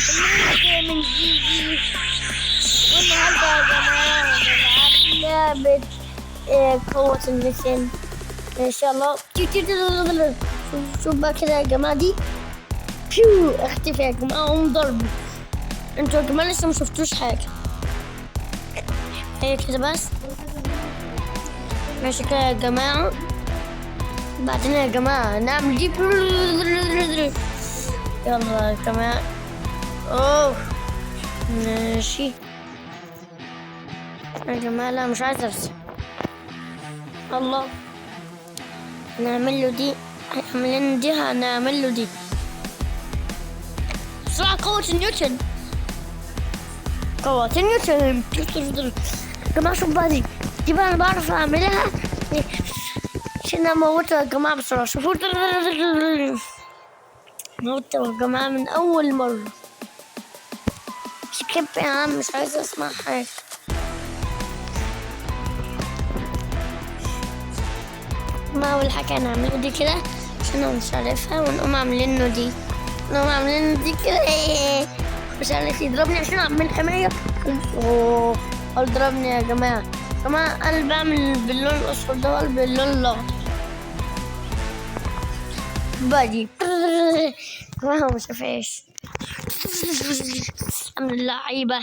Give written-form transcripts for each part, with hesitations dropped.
من جيجي. والنهارده يا جماعة هنلعب لعبة قوة النسل إن شاء الله. شوف بقى كده يا جماعة دي اختفي يا جماعة قوم ضربه. انتوا يا جماعة لسه مشفتوش حاجة، هي كده بس ماشي كده يا جماعة. بعدين يا جماعة نعمل دي يلا يا جماعة. اوه ماشي يا جماعة، لا مش عايز ارسم. الله نعمل له دي، هنعمل له دي بسرعة. قوة نيوتن يا جماعة. شوف بقى دي بقى انا بعرف اعملها عشان اموتها يا جماعة بسرعة. شوفوا موتها يا جماعة من اول مرة. سكيب يا عم، مش عايز اسمع حاجة. ما اول حاجة هنعمله دي كده عشان انا مش عارفها، ونقوم عاملينه دي، كده مش عارف يضربني عشان اعمل حماية. اوه ضربني يا جماعة. قلب اعمل باللون الاصفر ده وقلب باللون الاخضر باجي جماعة ما شافهاش. الحمد لله عيبة.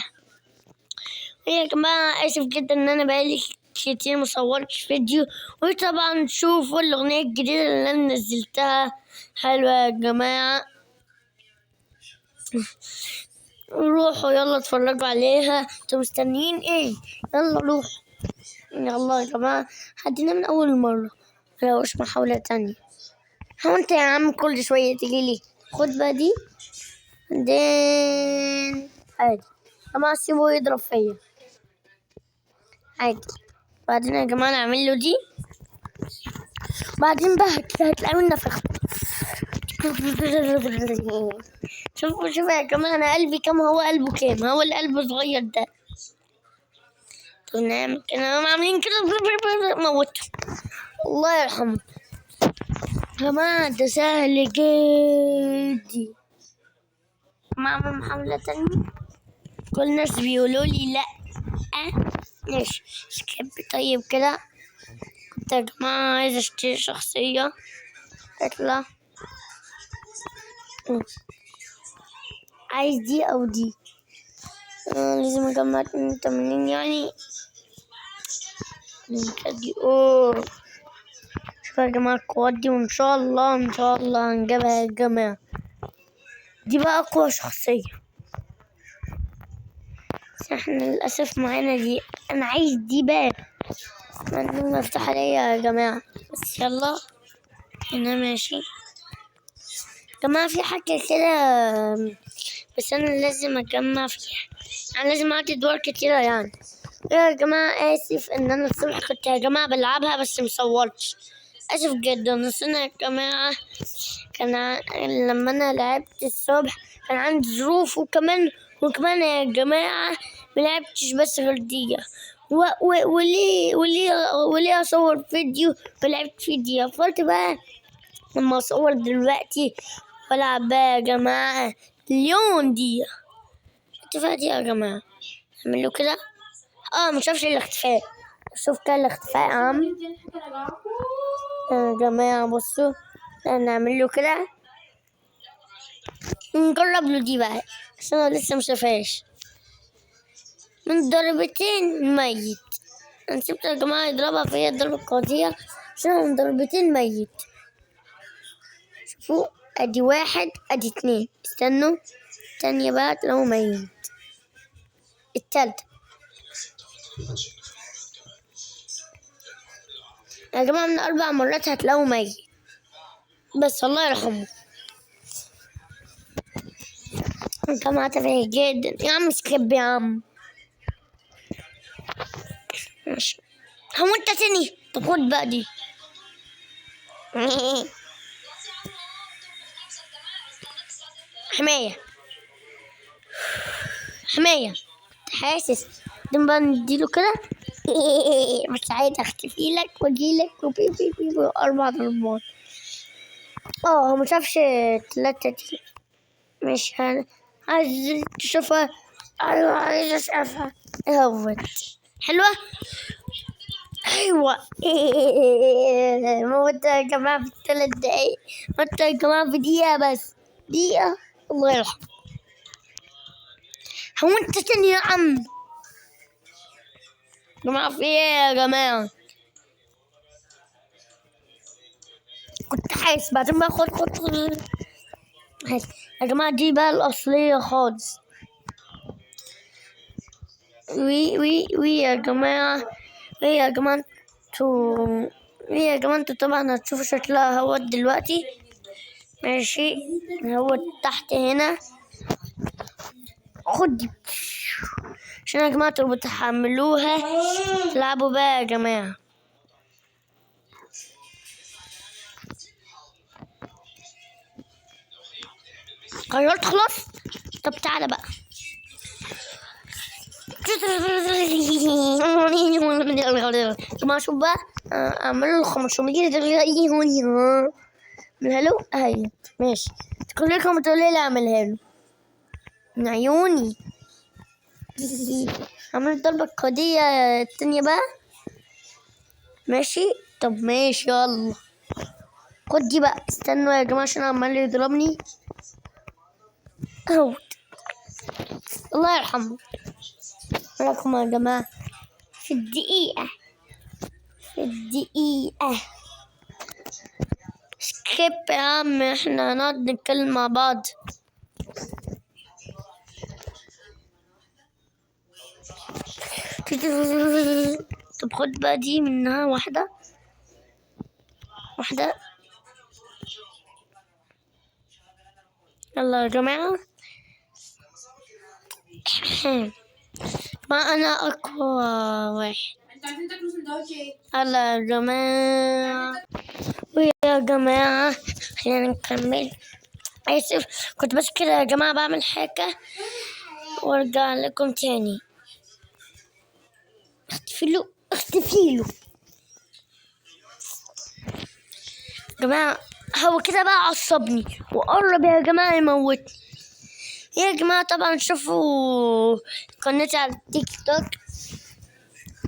يا جماعة اسف جدا ان انا بقالي كتير مصورتش فيديو. وطبعا شوفوا الاغنية الجديدة اللي انا نزلتها حلوة يا جماعة، روحوا يلا اتفرجوا عليها. انتوا مستنيين ايه؟ يلا روحوا يلا يا جماعة. حدنا من اول مرة ملوش محاولة تانية. هو انت يا عم كل شوية تجيلي خد بقى دي بعدين عادي. اما اسيبه يضرب فيا عادي. بعدين يا جماعة نعمل له دي، بعدين بقى هتلاقوا نفخت. شوفوا يا جماعة انا قلبي كام، هو قلبه كام، هو القلب صغير ده. نعمل كده عاملين كده موته الله يرحمه. يا جماعة ده سهل جدا. ما اعمل محاولة تانية. كل الناس بيقولوا لي لا ليش سكيب. طيب كده كنت يا جماعة عايزة اشتري شخصية اطلع. عايز دي او دي. لازم اجمع 82 يعني دي. اوه شوفوا يا جماعة القوات دي، وان شاء الله هنجيبها يا جماعة. دي بقى اقوى شخصية. احنا للأسف معانا دي، انا عايز دي بقى مفتوحة ليا يا جماعة. بس يلا انا ماشي يا جماعة. في حاجة كده بس انا لازم اجمع فيها، انا لازم اعطي دور كتيرة يعني. يا جماعة اسف ان انا الصبح كنت يا جماعة بلعبها بس مصورتش، اسف جدا. بس انا يا جماعة لما انا لعبت الصبح كان عندي ظروف، وكمان يا جماعة ملعبتش بس غير دقيقة. وليه اصور فيديو ولعبت فيه دقيقة؟ فقلت بقى لما اصور دلوقتي والعب بقى يا جماعة مليون دقيقة. اختفاء دي يا جماعة نعمل له كده. مشافش الاختفاء. شوف كده الاختفاء عم يا جماعة. بصوا نعمل له كده، نجرب له دي بقى عشان انا لسه مشافهاش. من ضربتين ميت. انا سبت يا جماعة يضربها فيا ضربة قاضية عشان من ضربتين ميت. شوفوا ادي واحد ادي اتنين. استنوا التانية بقى لو ميت. التالتة يا جماعة من 4 مرات هتلاقوا ميت بس الله يرحمه. جماعة تافه جدا يا عم. سكيب يا عم ماشي. هو انت تاني؟ طب خد بقى دي. حماية حاسس دم بقى نديله كده. مش عايز اختفي لك واجيلك وبي 4 ضربات. هو مشافش 3 دي. مش عايز تشوفها؟ أيوة عايز أشوفها. اهوت حلوة. أيوة موتها يا جماعة في 3 دقايق، موتها يا جماعة في دقيقة بس، دقيقة. الله يرحمه. هو أنت تاني يا عم؟ جماعة في إيه يا جماعة؟ كنت حاسس بعدين بقى خد يا جماعة دي بقى الأصلية خالص. وي يا جماعة، وي يا جماعة انتوا طبعا هتشوفوا شكلها هو دلوقتي. ماشي هو تحت هنا. خد دي عشان يا جماعة تبقوا تحملوها تلعبوا بقى يا جماعة. قررت خلاص؟ طب تعالى بقى. جماعة شوف بقى، اعملوا 500 اعملها له اهي. ماشي كلكم تقولوا لي اعملها له من عيوني. اعمل الضربة القضية التانية بقى. ماشي طب ماشي يلا خد دي بقى. استنوا يا جماعة عشان عمال يضربني اهو. الله يرحمه. لكم يا جماعة في الدقيقة سكيب يا عم، احنا هنقعد نتكلم مع بعض. طب خد بقى دي منها واحدة. يلا يا جماعة. ما أنا أقوى واحد. يلا يا جماعة. ويا جماعة خلينا نكمل. آسف كنت بس كده يا جماعة بعمل حاجة وارجع لكم تاني. اختفيلو يا جماعة. هو كده بقى عصبني وقرب يا جماعة يموتني. يا جماعة طبعا شوفوا قناتي على التيك توك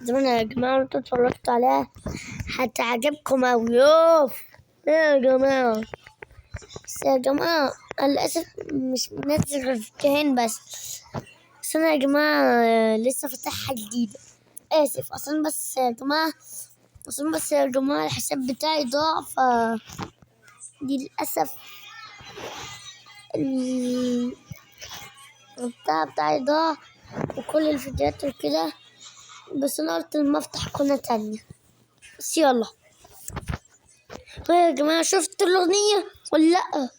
زمان يا جماعة، انتوا اتفرجتوا عليها هتعجبكم اوي. يا جماعة بس يا جماعة للأسف مش منزل غير فيديوهين بس أنا يا جماعة لسه فاتحها جديدة. آسف بس يا جماعة الحساب بتاعي ضاع دي للأسف البتاع بتاعي ضاع وكل الفيديوهات وكده. بس أنا قلت لما أفتح قناة تانية. بس يلا يا جماعة شفتوا الأغنية ولا لأ؟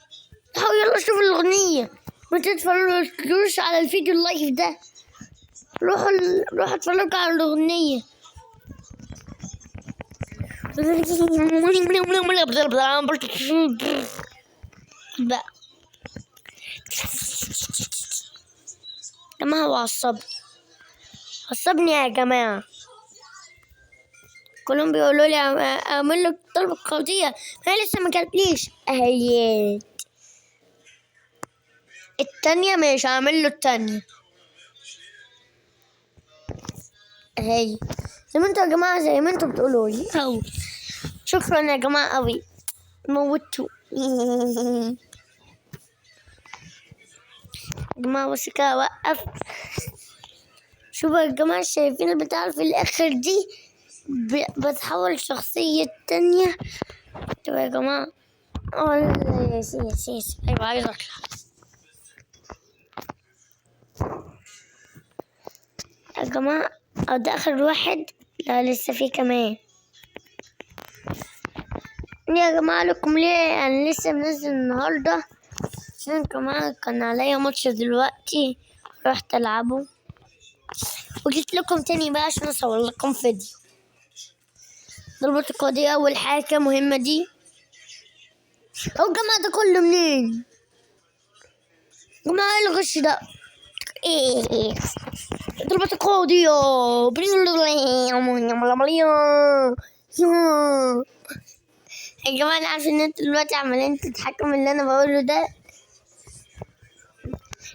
يلا شوفوا الأغنية. ما تتفرجوش على الفيديو اللايف ده، روحوا اتفرجوا على الأغنية. بقى جماعة هو عصبني يا جماعة. كلهم بيقولوا لي اعمل لك طلب قضية، انا لسه ما جاتليش اهي. التانية مش هعمل له التانية اهي زي ما انتوا يا جماعة، زي ما انتوا بتقولوا لي اهو. شكرا يا جماعة قوي موتوا. يا جماعة بس كده وقف. شوفوا يا جماعة شايفين البتاع في الآخر دي بتحول شخصية تانية. طب يا جماعة يس أيوة عايز أطلع. يا جماعة ده آخر واحد، لا لسه في كمان. يا جماعة لكم ليه أنا لسه منزل النهاردة عشان كمان كان عليا ماتش دلوقتي رحت ألعبه وجيت لكم تاني بقى عشان أصور لكم فيديو. ضربة القضية أول حاجة مهمة دي. أو جماعة ده كله منين؟ جماعة ايه الغش ده؟ ايه ضربة القضية يا جماعة أنا عارفة إن انتوا دلوقتي عمالين تضحكوا من اللي أنا بقوله ده.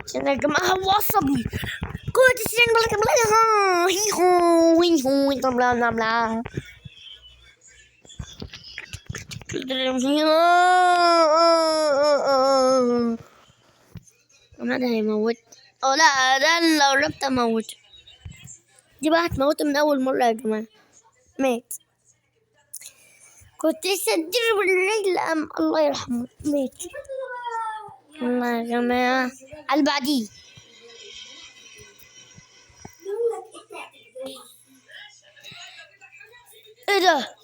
عشان يا جماعة هو عصبي. قوة السين هيهو ويهو بلا بلا بلا. ماذا هيموت؟ أو لا، ده لو قربت أموت. دي بقى هتموت من أول مرة يا جماعة. مات. كنت لسه أدير بالرجل الله يرحمه مات. الله يا جماعة على بعديه. ايه ده؟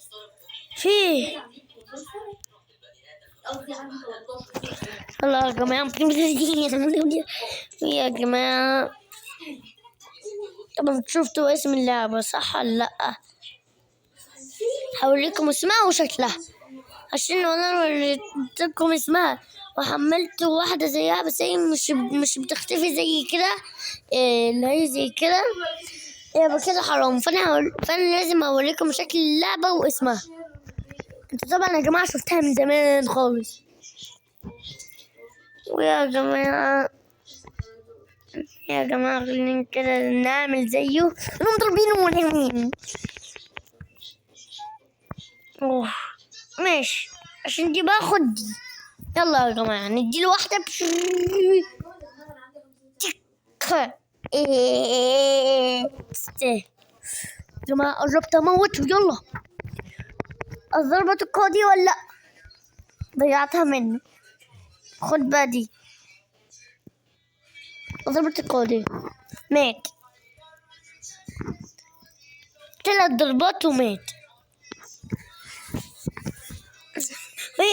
في الله يا جماعة يا جماعة طبعا شفتوا اسم اللعبة صح ولا لأ؟ هوريكم اسمها وشكلها عشان انا وريتكم اسمها وحملت واحدة زيها بس هي مش بتختفي زي كده. اللي هي زي كده يبقى كده حرام. فانا لازم اوريكم شكل اللعبة واسمها. انتوا طبعا يا جماعة شفتها من زمان خالص. ويا جماعة خلينا كده نعمل زيه نقوم ضاربينه ونعمل. اوه ماشي عشان دي باخد دي. يلا يا جماعة نديله واحدة يا جماعة قربت اموت. يلا الضربة القاضية ولا لأ؟ ضيعتها منه. خد بقى دي ضربة القاضية. مات 3 ضربات ومات.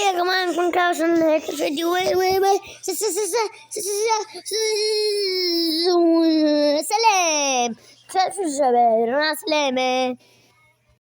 يا جماعة نكون كده وصلنا لهيك الفيديو. سلام. مع السلامة.